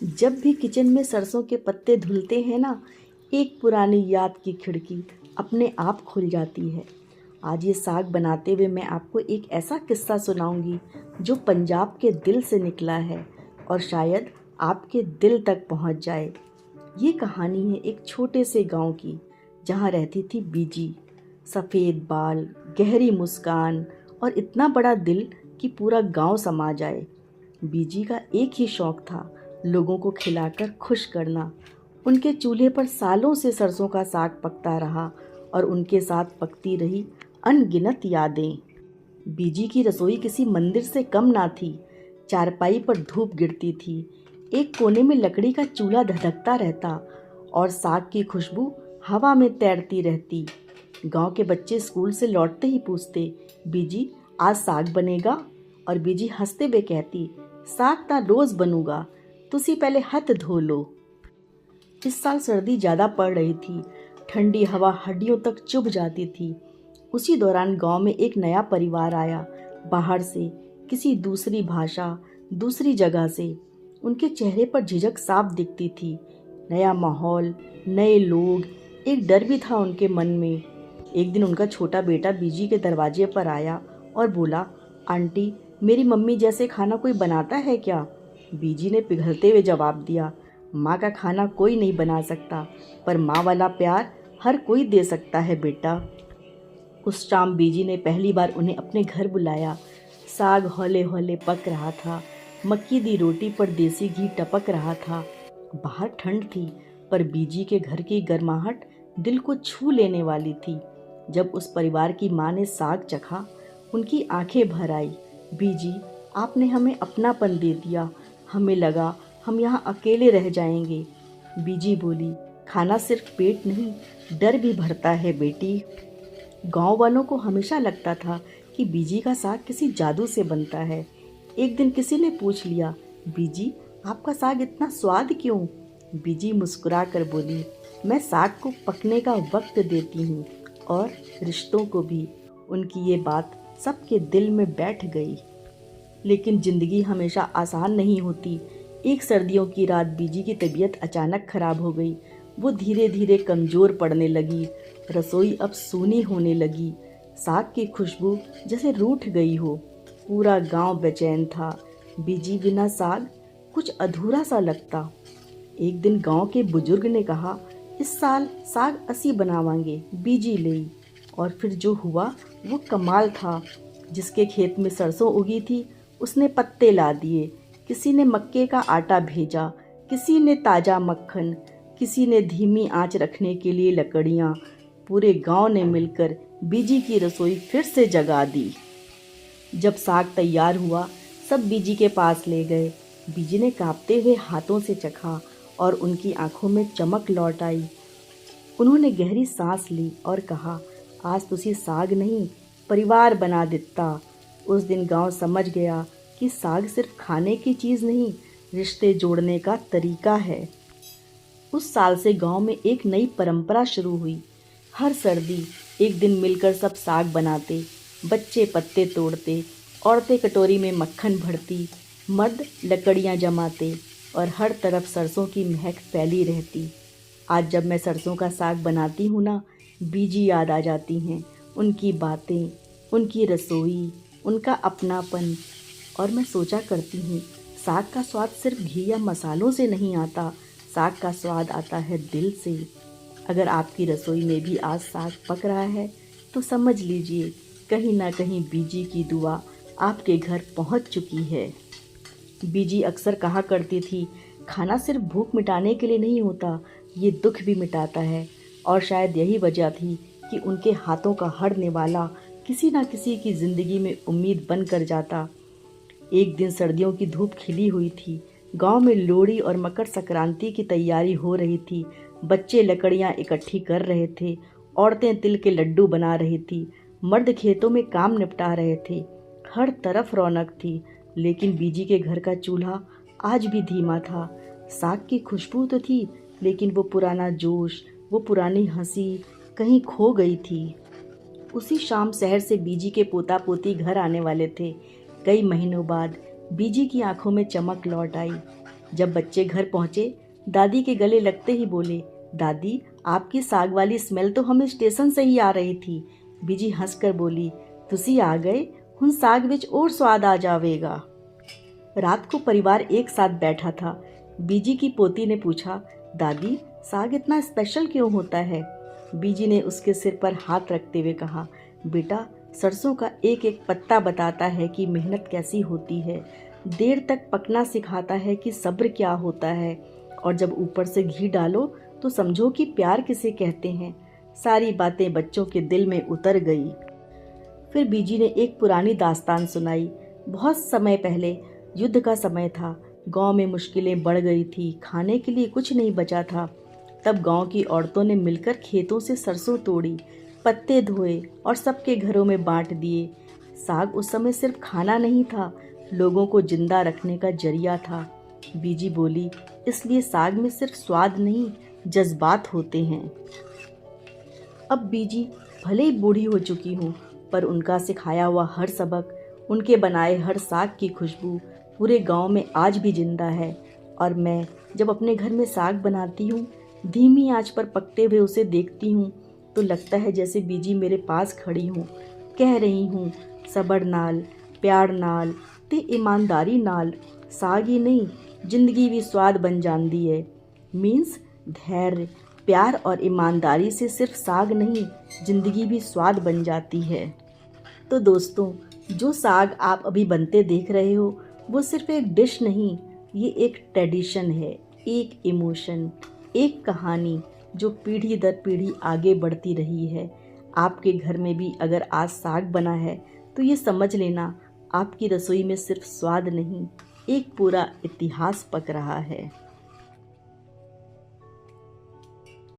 जब भी किचन में सरसों के पत्ते धुलते हैं ना, एक पुरानी याद की खिड़की अपने आप खुल जाती है। आज ये साग बनाते हुए मैं आपको एक ऐसा किस्सा सुनाऊंगी जो पंजाब के दिल से निकला है और शायद आपके दिल तक पहुंच जाए। ये कहानी है एक छोटे से गांव की, जहां रहती थी बीजी। सफ़ेद बाल, गहरी मुस्कान और इतना बड़ा दिल कि पूरा गांव समा जाए। बीजी का एक ही शौक था, लोगों को खिलाकर खुश करना। उनके चूल्हे पर सालों से सरसों का साग पकता रहा और उनके साथ पकती रही अनगिनत यादें। बीजी की रसोई किसी मंदिर से कम ना थी। चारपाई पर धूप गिरती थी, एक कोने में लकड़ी का चूल्हा धधकता रहता और साग की खुशबू हवा में तैरती रहती। गांव के बच्चे स्कूल से लौटते ही पूछते, बीजी आज साग बनेगा? और बीजी हंसते हुए कहती, साग ता रोज बनूगा, तुसी पहले हाथ धो लो। इस साल सर्दी ज़्यादा पड़ रही थी, ठंडी हवा हड्डियों तक चुभ जाती थी। उसी दौरान गांव में एक नया परिवार आया, बाहर से, किसी दूसरी भाषा, दूसरी जगह से। उनके चेहरे पर झिझक साफ दिखती थी। नया माहौल, नए लोग, एक डर भी था उनके मन में। एक दिन उनका छोटा बेटा बीजी के दरवाजे पर आया और बोला, आंटी, मेरी मम्मी जैसे खाना कोई बनाता है क्या? बीजी ने पिघलते हुए जवाब दिया, माँ का खाना कोई नहीं बना सकता, पर माँ वाला प्यार हर कोई दे सकता है बेटा। उस शाम बीजी ने पहली बार उन्हें अपने घर बुलाया। साग हौले हौले पक रहा था, मक्की दी रोटी पर देसी घी टपक रहा था। बाहर ठंड थी, पर बीजी के घर की गर्माहट दिल को छू लेने वाली थी। जब उस परिवार की माँ ने साग चखा, उनकी आंखें भर आई। बीजी, आपने हमें अपनापन दे दिया, हमें लगा हम यहाँ अकेले रह जाएंगे। बीजी बोली, खाना सिर्फ पेट नहीं, डर भी भरता है बेटी। गांव वालों को हमेशा लगता था कि बीजी का साग किसी जादू से बनता है। एक दिन किसी ने पूछ लिया, बीजी आपका साग इतना स्वाद क्यों? बीजी मुस्कुरा कर बोली, मैं साग को पकने का वक्त देती हूँ और रिश्तों को भी। उनकी ये बात सबके दिल में बैठ गई। लेकिन ज़िंदगी हमेशा आसान नहीं होती। एक सर्दियों की रात बीजी की तबीयत अचानक खराब हो गई। वो धीरे धीरे कमज़ोर पड़ने लगी। रसोई अब सूनी होने लगी। साग की खुशबू जैसे रूठ गई हो। पूरा गांव बेचैन था। बीजी बिना साग कुछ अधूरा सा लगता। एक दिन गांव के बुजुर्ग ने कहा, इस साल साग असी बनावांगे, बीजी ले। और फिर जो हुआ वो कमाल था। जिसके खेत में सरसों उगी थी, उसने पत्ते ला दिए। किसी ने मक्के का आटा भेजा, किसी ने ताज़ा मक्खन, किसी ने धीमी आंच रखने के लिए लकड़ियाँ। पूरे गांव ने मिलकर बीजी की रसोई फिर से जगा दी। जब साग तैयार हुआ, सब बीजी के पास ले गए। बीजी ने कांपते हुए हाथों से चखा और उनकी आंखों में चमक लौट आई। उन्होंने गहरी सांस ली और कहा, आज तुसी साग नहीं, परिवार बना दिता। उस दिन गांव समझ गया कि साग सिर्फ खाने की चीज़ नहीं, रिश्ते जोड़ने का तरीका है। उस साल से गांव में एक नई परंपरा शुरू हुई। हर सर्दी एक दिन मिलकर सब साग बनाते। बच्चे पत्ते तोड़ते, औरतें कटोरी में मक्खन भरती, मर्द लकड़ियां जमाते और हर तरफ सरसों की महक फैली रहती। आज जब मैं सरसों का साग बनाती हूँ ना, बीजी याद आ जाती हैं। उनकी बातें, उनकी रसोई, उनका अपनापन। और मैं सोचा करती हूँ, साग का स्वाद सिर्फ घी या मसालों से नहीं आता, साग का स्वाद आता है दिल से। अगर आपकी रसोई में भी आज साग पक रहा है, तो समझ लीजिए कहीं ना कहीं बीजी की दुआ आपके घर पहुँच चुकी है। बीजी अक्सर कहा करती थी, खाना सिर्फ भूख मिटाने के लिए नहीं होता, ये दुख भी मिटाता है। और शायद यही वजह थी कि उनके हाथों का हरने वाला किसी ना किसी की ज़िंदगी में उम्मीद बन कर जाता। एक दिन सर्दियों की धूप खिली हुई थी। गांव में लोहड़ी और मकर संक्रांति की तैयारी हो रही थी। बच्चे लकड़ियां इकट्ठी कर रहे थे, औरतें तिल के लड्डू बना रही थी, मर्द खेतों में काम निपटा रहे थे। हर तरफ रौनक थी, लेकिन बीजी के घर का चूल्हा आज भी धीमा था। साग की खुशबू तो थी, लेकिन वो पुराना जोश, वो पुरानी हंसी कहीं खो गई थी। उसी शाम शहर से बीजी के पोता पोती घर आने वाले थे। कई महीनों बाद बीजी की आंखों में चमक लौट आई। जब बच्चे घर पहुँचे, दादी के गले लगते ही बोले, दादी आपकी साग वाली स्मेल तो हमें स्टेशन से ही आ रही थी। बीजी हंसकर बोली, तुसी आ गए, हुन साग विच और स्वाद आ जावेगा। रात को परिवार एक साथ बैठा था। बीजी की पोती ने पूछा, दादी साग इतना स्पेशल क्यों होता है? बीजी ने उसके सिर पर हाथ रखते हुए कहा, बेटा सरसों का एक एक पत्ता बताता है कि मेहनत कैसी होती है, देर तक पकना सिखाता है कि सब्र क्या होता है, और जब ऊपर से घी डालो तो समझो कि प्यार किसे कहते हैं। सारी बातें बच्चों के दिल में उतर गई। फिर बीजी ने एक पुरानी दास्तान सुनाई। बहुत समय पहले युद्ध का समय था, गांव में मुश्किलें बढ़ गई थी, खाने के लिए कुछ नहीं बचा था। तब गांव की औरतों ने मिलकर खेतों से सरसों तोड़ी, पत्ते धोए और सबके घरों में बांट दिए। साग उस समय सिर्फ खाना नहीं था, लोगों को जिंदा रखने का जरिया था। बीजी बोली, इसलिए साग में सिर्फ स्वाद नहीं, जज्बात होते हैं। अब बीजी भले ही बूढ़ी हो चुकी हूँ, पर उनका सिखाया हुआ हर सबक, उनके बनाए हर साग की खुशबू पूरे गांव में आज भी जिंदा है। और मैं जब अपने घर में साग बनाती हूँ, धीमी आंच पर पकते हुए उसे देखती हूँ, तो लगता है जैसे बीजी मेरे पास खड़ी हूँ, कह रही हूँ, सबर नाल, प्यार नाल ते ईमानदारी नाल साग ही नहीं, जिंदगी भी स्वाद बन जाती है। मीन्स धैर्य, प्यार और ईमानदारी से सिर्फ साग नहीं, जिंदगी भी स्वाद बन जाती है। तो दोस्तों, जो साग आप अभी बनते देख रहे हो, वो सिर्फ एक डिश नहीं, ये एक ट्रेडिशन है, एक इमोशन, एक कहानी जो पीढ़ी दर पीढ़ी आगे बढ़ती रही है। आपके घर में भी अगर आज साग बना है तो ये समझ लेना, आपकी रसोई में सिर्फ स्वाद नहीं, एक पूरा इतिहास पक रहा है।